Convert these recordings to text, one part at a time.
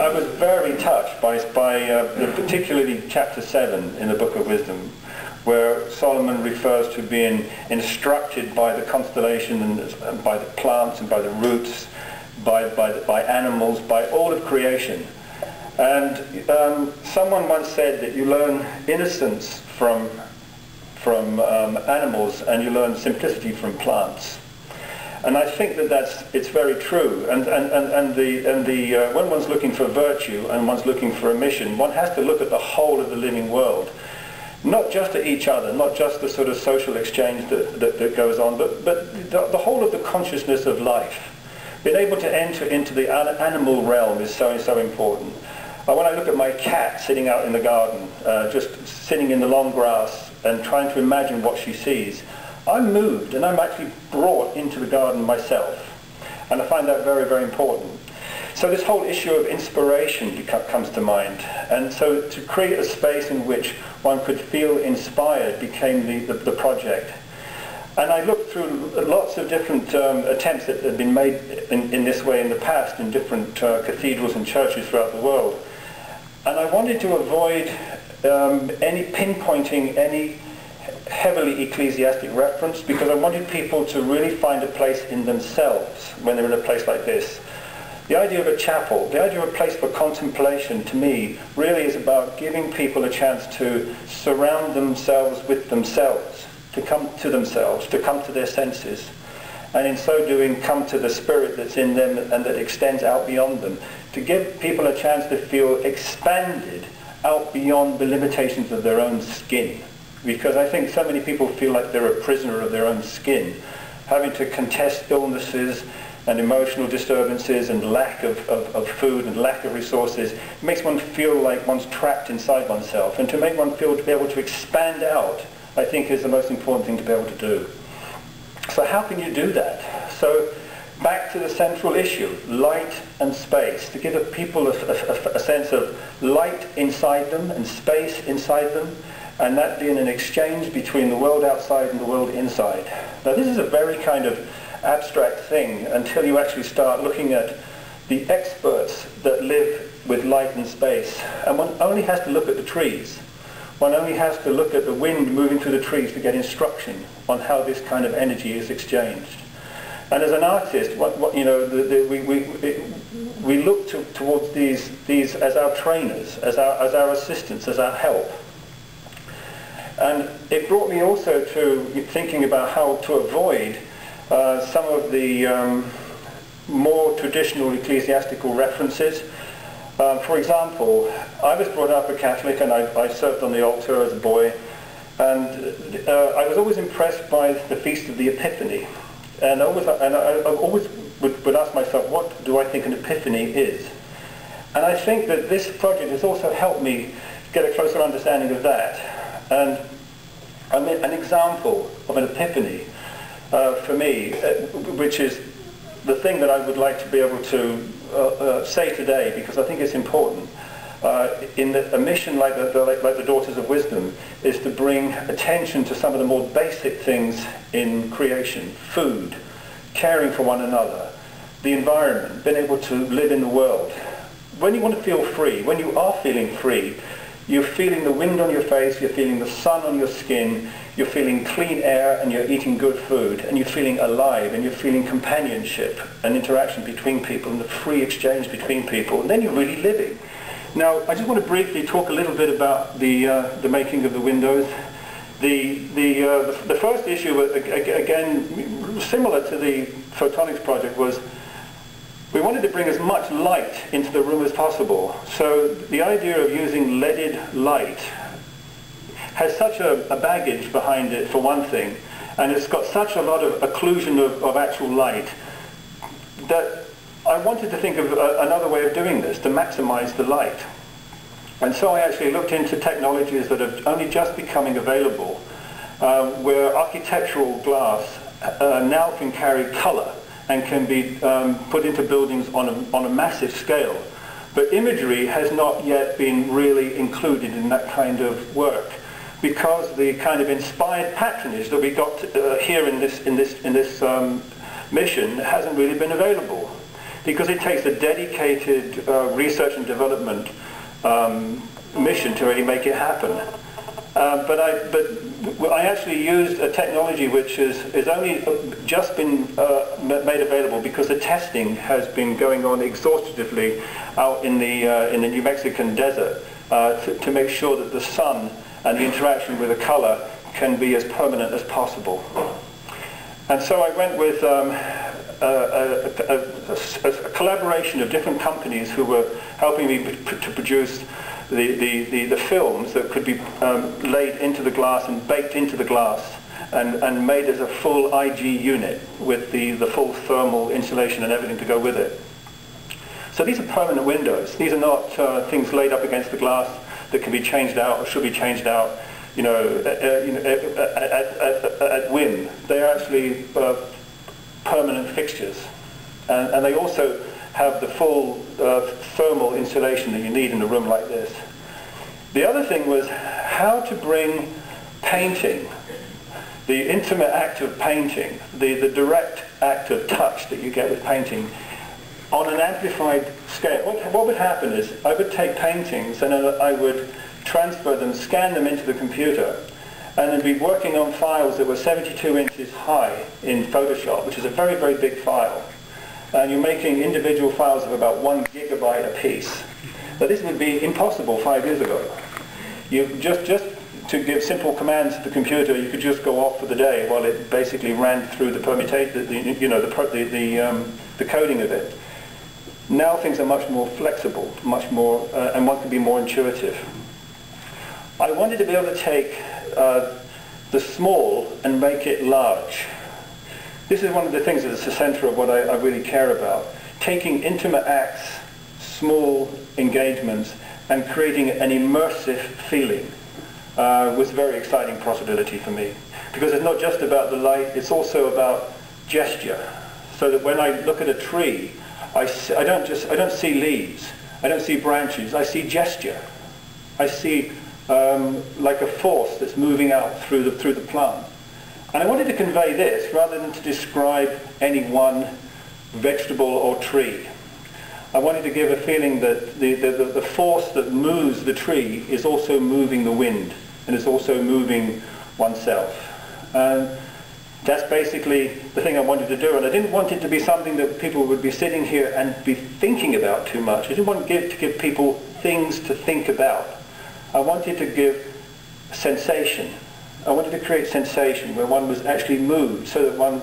I was very touched by particularly chapter 7 in the Book of Wisdom, where Solomon refers to being instructed by the constellation and by the plants and by the roots, by animals, by all of creation. And someone once said that you learn innocence from animals and you learn simplicity from plants. And I think that it's very true. And when one's looking for virtue and one's looking for a mission, one has to look at the whole of the living world. Not just at each other, not just the sort of social exchange that goes on, but the whole of the consciousness of life. Being able to enter into the animal realm is so important. When I look at my cat sitting out in the garden, just sitting in the long grass and trying to imagine what she sees, I'm moved and I'm actually brought into the garden myself. And I find that very, very important. So this whole issue of inspiration comes to mind. And so to create a space in which one could feel inspired became the project. And I looked through lots of different attempts that had been made in this way in the past in different cathedrals and churches throughout the world. And I wanted to avoid any pinpointing any heavily ecclesiastic reference, because I wanted people to really find a place in themselves when they're in a place like this. The idea of a chapel, the idea of a place for contemplation, to me, really is about giving people a chance to surround themselves with themselves, to come to themselves, to come to their senses, and in so doing come to the spirit that's in them and that extends out beyond them, to give people a chance to feel expanded out beyond the limitations of their own skin. Because I think so many people feel like they're a prisoner of their own skin, having to contest illnesses and emotional disturbances and lack of food and lack of resources. It makes one feel like one's trapped inside oneself. And to make one feel to be able to expand out, I think, is the most important thing to be able to do. So how can you do that? So back to the central issue, light and space, to give people a sense of light inside them and space inside them, and that being an exchange between the world outside and the world inside. Now this is a very kind of abstract thing until you actually start looking at the experts that live with light and space. And one only has to look at the trees. One only has to look at the wind moving through the trees to get instruction on how this kind of energy is exchanged. And as an artist, we look towards these as our trainers, as our assistants, as our help. And it brought me also to thinking about how to avoid some of the more traditional ecclesiastical references. For example, I was brought up a Catholic and I served on the altar as a boy, and I was always impressed by the Feast of the Epiphany. And I always would ask myself, what do I think an epiphany is? And I think that this project has also helped me get a closer understanding of that. And I mean, an example of an epiphany for me, which is the thing that I would like to be able to say today, because I think it's important, in a mission like the Daughters of Wisdom, is to bring attention to some of the more basic things in creation: food, caring for one another, the environment, being able to live in the world. When you want to feel free, when you are feeling free, you're feeling the wind on your face, you're feeling the sun on your skin, you're feeling clean air, and you're eating good food, and you're feeling alive, and you're feeling companionship and interaction between people and the free exchange between people, and then you're really living. Now, I just want to briefly talk a little bit about the making of the windows. The first issue, again, similar to the photonics project, was we wanted to bring as much light into the room as possible. So the idea of using leaded light has such a baggage behind it, for one thing, and it's got such a lot of occlusion of actual light, that I wanted to think of another way of doing this, to maximize the light. And so I actually looked into technologies that are only just becoming available, where architectural glass now can carry color and can be put into buildings on a massive scale. But imagery has not yet been really included in that kind of work, because the kind of inspired patronage that we got here in this mission hasn't really been available. because it takes a dedicated research and development mission to really make it happen. But I actually used a technology which is only just been made available because the testing has been going on exhaustively out in the New Mexican desert to make sure that the sun and the interaction with the color can be as permanent as possible. And so I went with a collaboration of different companies who were helping me to produce the films that could be laid into the glass and baked into the glass and made as a full IG unit with the full thermal insulation and everything to go with it. So these are permanent windows. These are not things laid up against the glass that can be changed out or should be changed out, at whim. They are actually permanent fixtures, and they also have the full thermal insulation that you need in a room like this. The other thing was how to bring painting, the intimate act of painting, the direct act of touch that you get with painting, on an amplified scale. What would happen is I would take paintings and I would transfer them, scan them into the computer, and then be working on files that were 72 inches high in Photoshop, which is a very, very big file. And you're making individual files of about 1 gigabyte a piece. But this would be impossible 5 years ago. You just to give simple commands to the computer, you could just go off for the day while it basically ran through the permutation, the coding of it. Now things are much more flexible, much more, and one can be more intuitive. I wanted to be able to take the small and make it large. This is one of the things that's the center of what I really care about. Taking intimate acts, small engagements, and creating an immersive feeling was a very exciting possibility for me. Because it's not just about the light, it's also about gesture. So that when I look at a tree, I don't see leaves, I don't see branches, I see gesture. I see like a force that's moving out through the plant. And I wanted to convey this rather than to describe any one vegetable or tree. I wanted to give a feeling that the force that moves the tree is also moving the wind and is also moving oneself. And that's basically the thing I wanted to do. And I didn't want it to be something that people would be sitting here and be thinking about too much. I didn't want to give people things to think about. I wanted to give sensation. I wanted to create sensation where one was actually moved so that one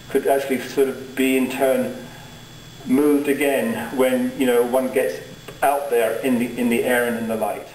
could actually sort of be in turn moved again when one gets out there in the air and in the light.